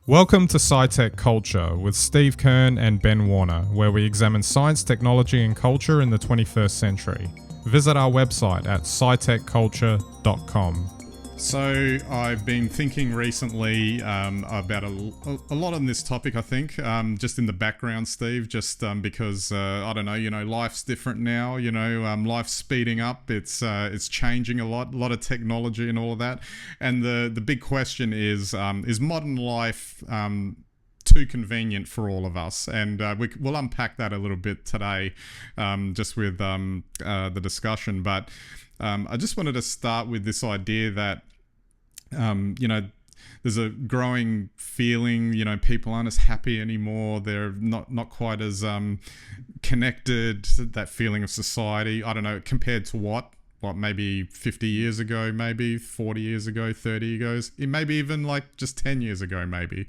Welcome to SciTech Culture with Steve Kern and Ben Warner, where we examine science, technology, and culture in the 21st century. Visit our website at scitechculture.com. So I've been thinking recently about a lot on this topic, I think, just in the background, Steve, just because, I don't know, life's different now, life's speeding up, it's changing a lot of technology and all of that. And the big question is modern life too convenient for all of us? And we'll unpack that a little bit today, just with the discussion. But I just wanted to start with this idea that there's a growing feeling, people aren't as happy anymore. They're not quite as connected, that feeling of society. I don't know, compared to what maybe 50 years ago, maybe 40 years ago, 30 years ago, maybe even like just 10 years ago, maybe.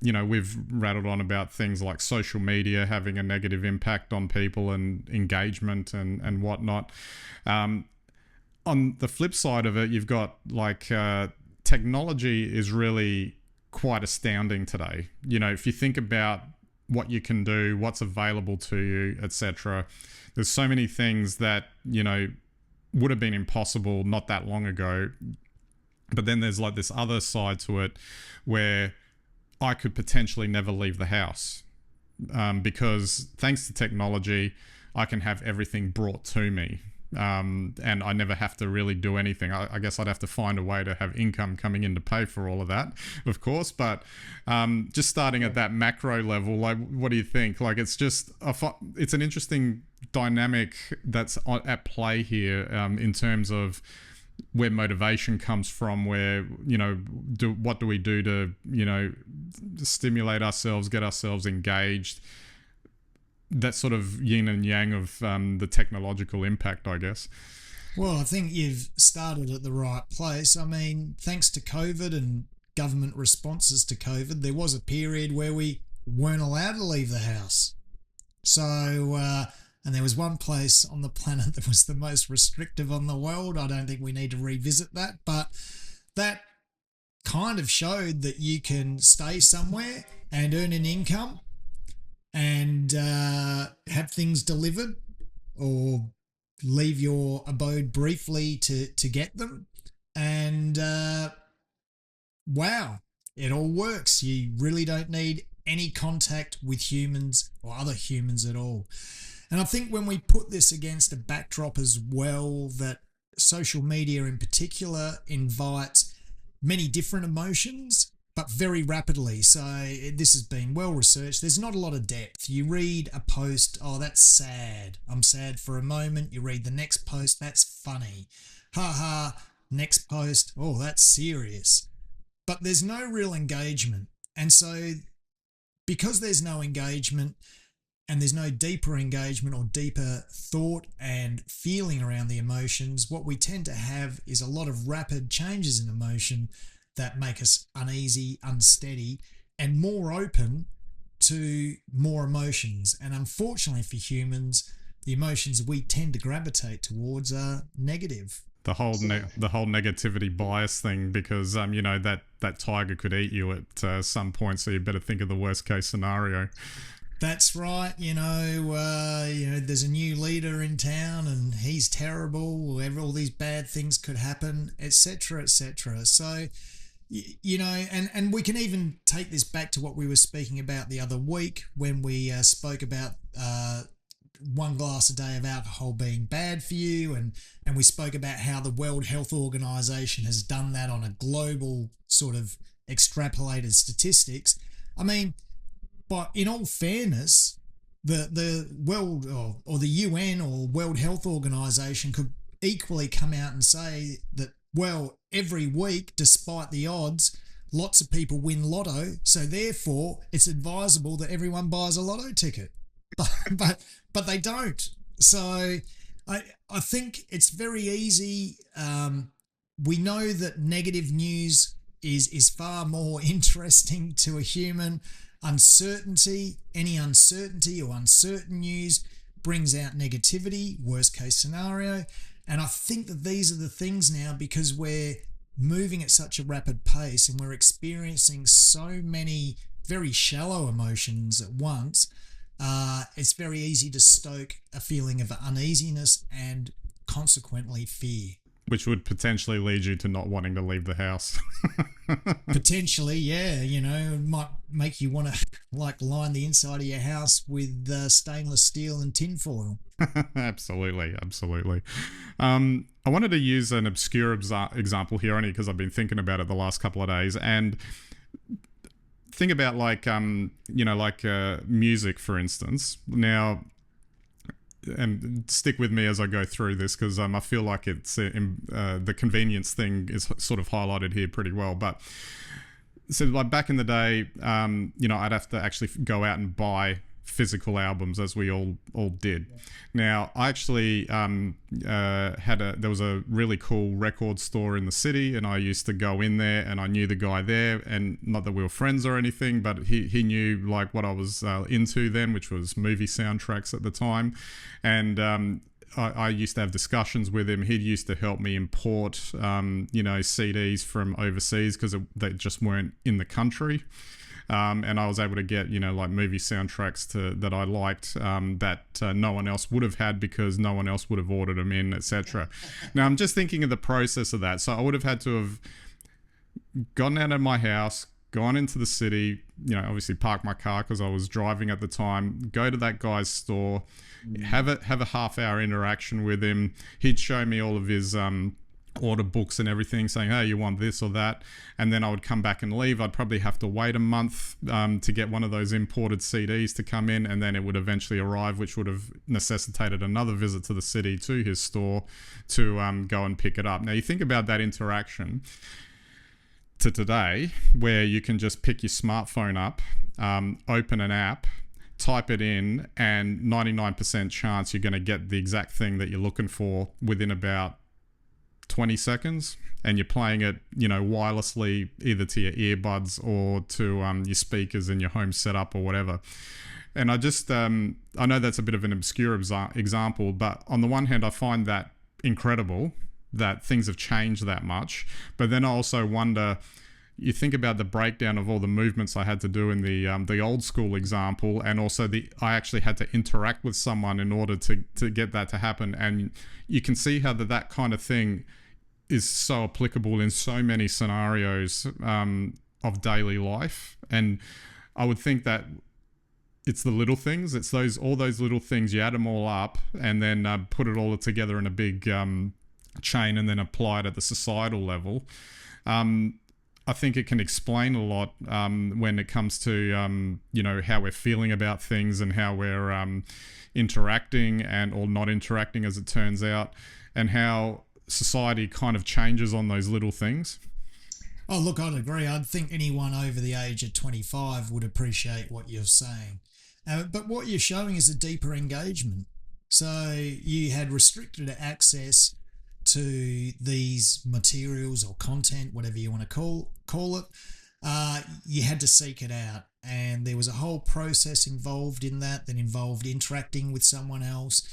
We've rattled on about things like social media having a negative impact on people and engagement and whatnot. On the flip side of it, you've got technology is really quite astounding today. If you think about what you can do, what's available to you, etc., there's so many things that, would have been impossible not that long ago. But then there's like this other side to it where I could potentially never leave the house because thanks to technology, I can have everything brought to me. And I never have to really do anything. I guess I'd have to find a way to have income coming in to pay for all of that, of course. But just starting at that macro level, what do you think? It's an interesting dynamic that's at play here in terms of where motivation comes from, where, what do we do to, stimulate ourselves, get ourselves engaged? That sort of yin and yang of the technological impact, I guess. Well, I think you've started at the right place. I mean, thanks to COVID and government responses to COVID, there was a period where we weren't allowed to leave the house. So, and there was one place on the planet that was the most restrictive on the world. I don't think we need to revisit that, but that kind of showed that you can stay somewhere and earn an income and have things delivered or leave your abode briefly to get them. And wow, it all works. You really don't need any contact with humans or other humans at all. And I think when we put this against a backdrop as well, that social media in particular invites many different emotions, but very rapidly. So this has been well researched. There's not a lot of depth. You read a post, oh, that's sad. I'm sad for a moment. You read the next post, that's funny. Ha ha. Next post, oh, that's serious. But there's no real engagement. And so because there's no engagement and there's no deeper engagement or deeper thought and feeling around the emotions, what we tend to have is a lot of rapid changes in emotion that make us uneasy, unsteady, and more open to more emotions. And unfortunately for humans, the emotions we tend to gravitate towards are negative. The whole negativity bias thing, because that tiger could eat you at some point, so you better think of the worst case scenario. That's right. There's a new leader in town and he's terrible. All these bad things could happen, etc., etc. So, and we can even take this back to what we were speaking about the other week when we spoke about one glass a day of alcohol being bad for you, and we spoke about how the World Health Organization has done that on a global sort of extrapolated statistics. I mean, but in all fairness, the world or the UN or World Health Organization could equally come out and say that, well, every week, despite the odds, lots of people win lotto, so therefore it's advisable that everyone buys a lotto ticket. But they don't. So I think it's very easy. We know that negative news is far more interesting to a human. Any uncertainty or uncertain news brings out negativity, worst case scenario. And I think that these are the things now, because we're moving at such a rapid pace and we're experiencing so many very shallow emotions at once, it's very easy to stoke a feeling of uneasiness and consequently fear. Which would potentially lead you to not wanting to leave the house. Potentially, yeah, it might make you want to like line the inside of your house with stainless steel and tinfoil. Absolutely, absolutely. I wanted to use an obscure example here only because I've been thinking about it the last couple of days, and think about like music, for instance. Now, and stick with me as I go through this because I feel like it's the convenience thing is sort of highlighted here pretty well. But so like back in the day, I'd have to actually go out and buy physical albums, as we all did. Yeah. Now, I actually there was a really cool record store in the city, and I used to go in there, and I knew the guy there, and not that we were friends or anything, but he knew like what I was into then, which was movie soundtracks at the time, and I used to have discussions with him. He used to help me import CDs from overseas because they just weren't in the country. And I was able to get, like movie soundtracks that I liked that no one else would have had because no one else would have ordered them in, etc. Now, I'm just thinking of the process of that. So I would have had to have gotten out of my house, gone into the city, obviously park my car because I was driving at the time, go to that guy's store, have a half-hour interaction with him. He'd show me all of his order books and everything, saying, hey, you want this or that, and then I would come back and leave. I'd probably have to wait a month to get one of those imported CDs to come in, and then it would eventually arrive, which would have necessitated another visit to the city to his store to go and pick it up. Now you think about that interaction to today, where you can just pick your smartphone up, open an app, type it in, and 99% chance you're going to get the exact thing that you're looking for within about 20 seconds, and you're playing it wirelessly either to your earbuds or to your speakers in your home setup or whatever. And I just I know that's a bit of an obscure example, but on the one hand I find that incredible that things have changed that much, but then I also wonder, you think about the breakdown of all the movements I had to do in the old school example, and also I actually had to interact with someone in order to get that to happen. And you can see how that kind of thing is so applicable in so many scenarios of daily life. And I would think that it's the little things. It's all those little things. You add them all up and then put it all together in a big chain and then apply it at the societal level. I think it can explain a lot when it comes to how we're feeling about things and how we're interacting or not interacting, as it turns out, and how society kind of changes on those little things. Oh, look, I'd agree. I'd think anyone over the age of 25 would appreciate what you're saying. But what you're showing is a deeper engagement. So you had restricted access to these materials or content, whatever you want to call it. You had to seek it out, and there was a whole process involved in that involved interacting with someone else,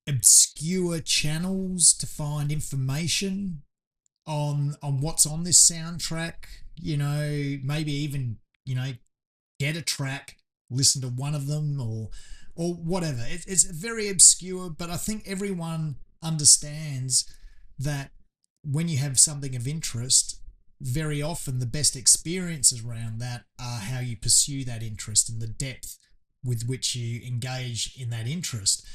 obscure channels to find information on what's on this soundtrack, maybe even get a track, listen to one of them or whatever. It's very obscure, but I think everyone understands that when you have something of interest, very often the best experiences around that are how you pursue that interest and the depth with which you engage in that interest.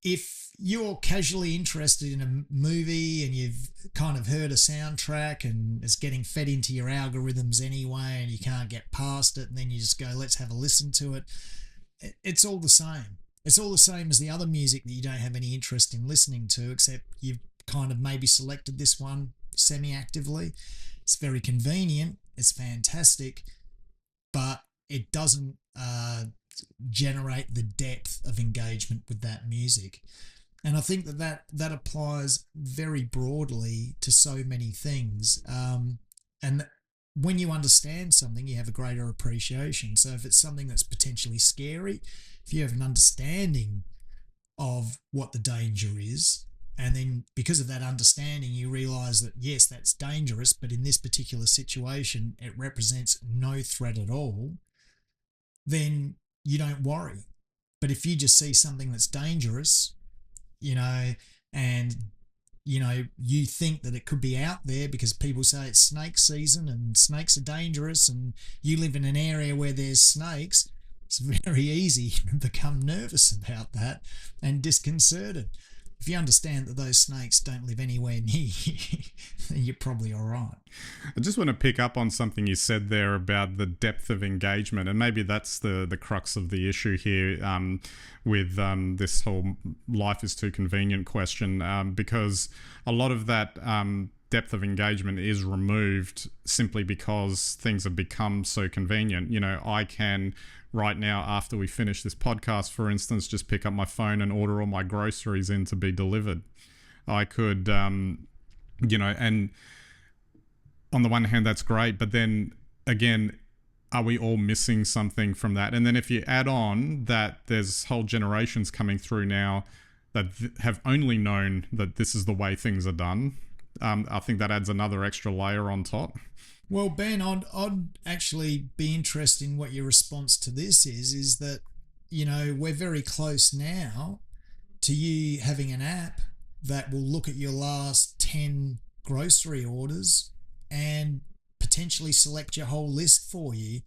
If you're casually interested in a movie and you've kind of heard a soundtrack and it's getting fed into your algorithms anyway and you can't get past it, and then you just go, let's have a listen to it, it's all the same. It's all the same as the other music that you don't have any interest in listening to, except you've kind of maybe selected this one semi-actively. It's very convenient, it's fantastic, but it doesn't generate the depth of engagement with that music. And I think that applies very broadly to so many things. And when you understand something, you have a greater appreciation. So if it's something that's potentially scary, if you have an understanding of what the danger is, And then because of that understanding, you realize that yes, that's dangerous, but in this particular situation, it represents no threat at all. Then you don't worry. But if you just see something that's dangerous, you know, and you think that it could be out there because people say it's snake season and snakes are dangerous, and you live in an area where there's snakes, it's very easy to become nervous about that and disconcerted. If you understand that those snakes don't live anywhere near you, then you're probably all right. I just want to pick up on something you said there about the depth of engagement, and maybe that's the crux of the issue here with this whole life is too convenient question, because a lot of that depth of engagement is removed simply because things have become so convenient. I can right now, after we finish this podcast, for instance, just pick up my phone and order all my groceries in to be delivered. I could, and on the one hand, that's great, but then again, are we all missing something from that? And then if you add on that there's whole generations coming through now that have only known that this is the way things are done, I think that adds another extra layer on top. Well, Ben, I'd actually be interested in what your response to this is that, we're very close now to you having an app that will look at your last 10 grocery orders and potentially select your whole list for you.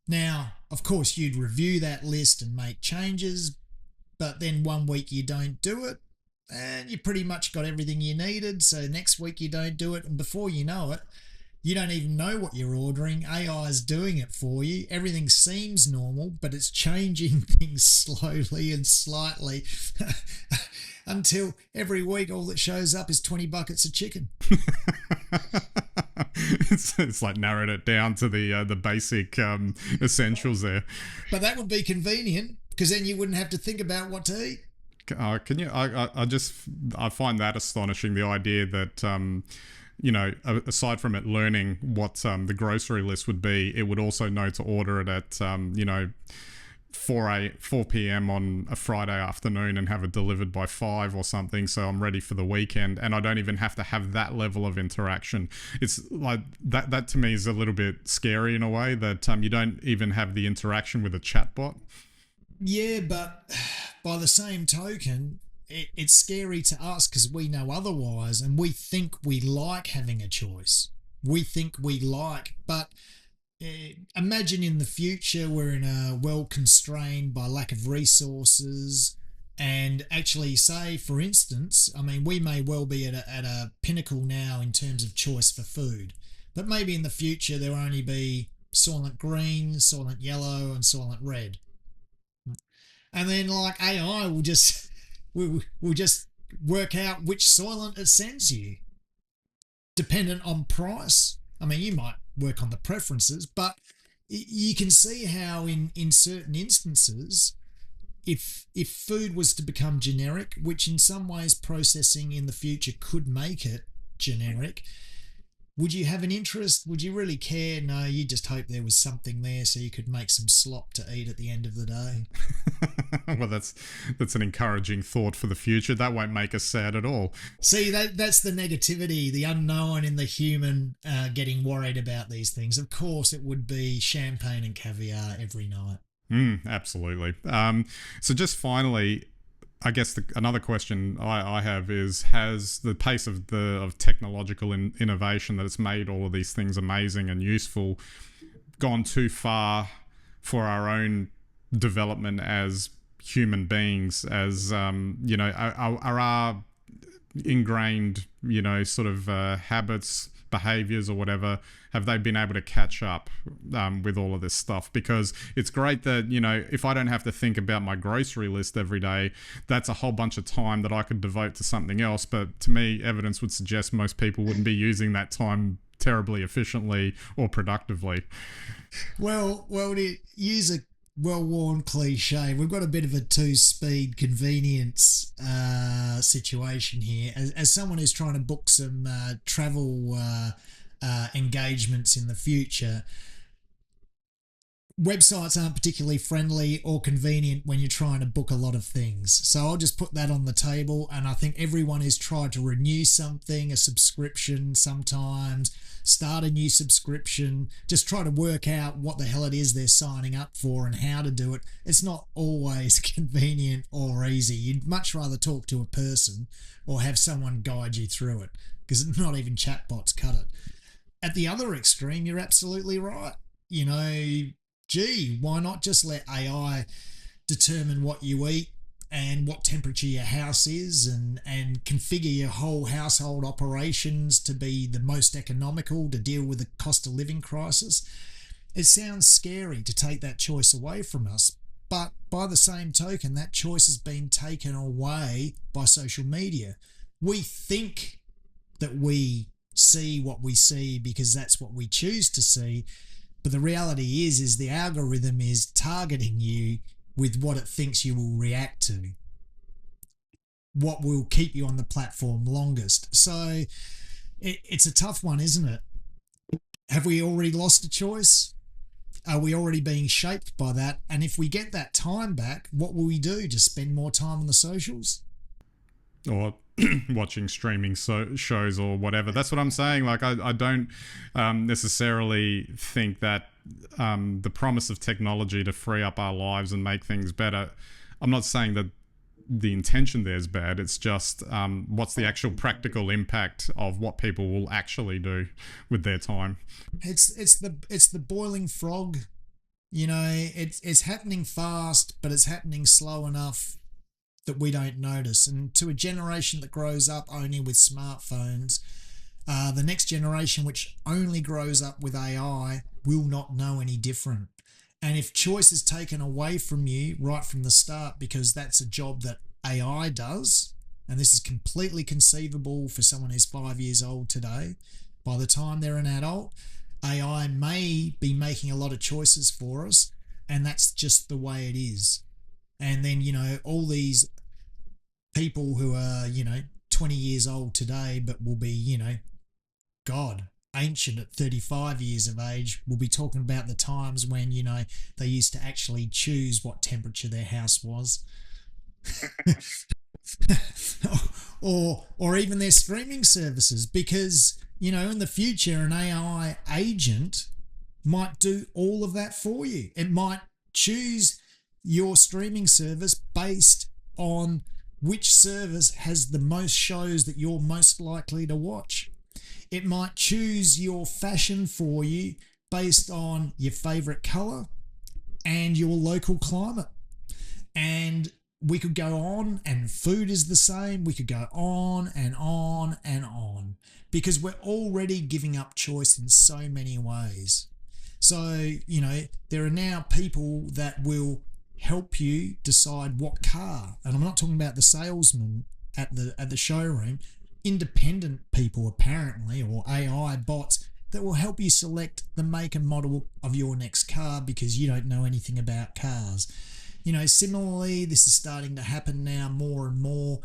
Now, of course, you'd review that list and make changes, but then one week you don't do it and you pretty much got everything you needed. So next week you don't do it, and before you know it, you don't even know what you're ordering. AI is doing it for you. Everything seems normal, but it's changing things slowly and slightly until every week all that shows up is 20 buckets of chicken. It's like narrowed it down to the basic essentials there. But that would be convenient because then you wouldn't have to think about what to eat. Can you? I find that astonishing. The idea that aside from it learning what the grocery list would be, it would also know to order it at 4 p.m. on a Friday afternoon and have it delivered by 5 or something, so I'm ready for the weekend, and I don't even have to have that level of interaction. It's like that to me is a little bit scary in a way, that you don't even have the interaction with a chatbot. Yeah, but by the same token, it's scary to us because we know otherwise, and we think we like having a choice. We think we like, but imagine in the future we're in a well constrained by lack of resources, and actually say, for instance, I mean, we may well be at a pinnacle now in terms of choice for food, but maybe in the future there will only be Soylent Green, Soylent Yellow, and Soylent Red. And then like AI will just work out which Soylent it sends you, dependent on price. I mean, you might work on the preferences, but you can see how in certain instances, if food was to become generic, which in some ways processing in the future could make it generic, would you have an interest? Would you really care? No, you just hope there was something there so you could make some slop to eat at the end of the day. Well, that's an encouraging thought for the future. That won't make us sad at all. See, that's the negativity, the unknown in the human getting worried about these things. Of course, it would be champagne and caviar every night. Absolutely. So just finally, I guess another question I have is, has the pace of technological innovation that has made all of these things amazing and useful gone too far for our own development as human beings, as are our ingrained sort of habits, behaviors or whatever, have they been able to catch up with all of this stuff? Because it's great that if I don't have to think about my grocery list every day, that's a whole bunch of time that I could devote to something else. But to me, evidence would suggest most people wouldn't be using that time terribly efficiently or productively. Well, to use a well-worn cliche, we've got a bit of a two-speed convenience situation here. As someone who's trying to book some travel engagements in the future, websites aren't particularly friendly or convenient when you're trying to book a lot of things. So I'll just put that on the table. And I think everyone has tried to renew something, a subscription sometimes, start a new subscription, just try to work out what the hell it is they're signing up for and how to do it. It's not always convenient or easy. You'd much rather talk to a person or have someone guide you through it, because not even chatbots cut it. At the other extreme, you're absolutely right. You know, gee, why not just let AI determine what you eat and what temperature your house is, and configure your whole household operations to be the most economical to deal with the cost of living crisis? It sounds scary to take that choice away from us, but by the same token, that choice has been taken away by social media. We think that we see what we see because that's what we choose to see. But the reality is the algorithm is targeting you with what it thinks you will react to, what will keep you on the platform longest. So it's a tough one, isn't it? Have we already lost a choice? Are we already being shaped by that? And if we get that time back, what will we do? Just spend more time on the socials? Or watching streaming shows or whatever. That's what I'm saying. Like, I don't necessarily think that the promise of technology to free up our lives and make things better, I'm not saying that the intention there is bad. It's just what's the actual practical impact of what people will actually do with their time. It's the boiling frog. You know, it's happening fast, but it's happening slow enough that we don't notice. And to a generation that grows up only with smartphones, the next generation, which only grows up with AI, will not know any different. And if choice is taken away from you right from the start, because that's a job that AI does, and this is completely conceivable for someone who's 5 years old today, by the time they're an adult, AI may be making a lot of choices for us, and that's just the way it is. And then, you know, all these people who are, 20 years old today, but will be, God, ancient at 35 years of age, will be talking about the times when, they used to actually choose what temperature their house was. or even their streaming services, because, in the future, an AI agent might do all of that for you. It might choose your streaming service based on which service has the most shows that you're most likely to watch. It might choose your fashion for you based on your favorite color and your local climate. And we could go on, and food is the same. We could go on and on and on, because we're already giving up choice in so many ways. So, there are now people that will help you decide what car, and I'm not talking about the salesman at the showroom, independent people apparently, or AI bots that will help you select the make and model of your next car because you don't know anything about cars. Similarly, this is starting to happen now more and more.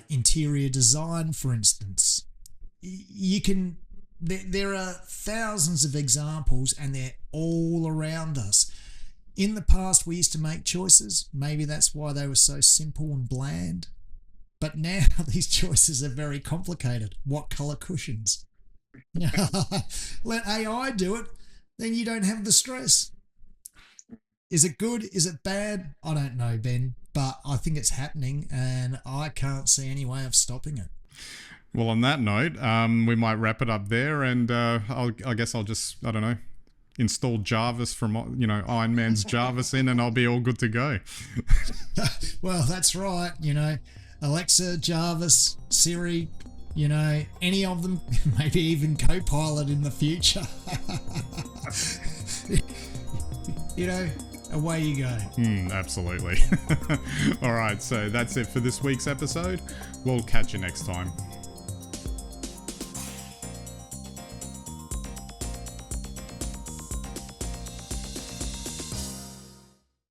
Interior design, for instance, there are thousands of examples, and they're all around us. In the past, we used to make choices. Maybe that's why they were so simple and bland. But now these choices are very complicated. What color cushions? Let AI do it, then you don't have the stress. Is it good? Is it bad? I don't know, Ben, but I think it's happening, and I can't see any way of stopping it. Well, on that note, we might wrap it up there, and I guess I'll just, I don't know, install Jarvis from, Iron Man's Jarvis in, and I'll be all good to go. Well, that's right. Alexa, Jarvis, Siri, any of them, maybe even Copilot in the future. Away you go. Absolutely. All right, so that's it for this week's episode. We'll catch you next time.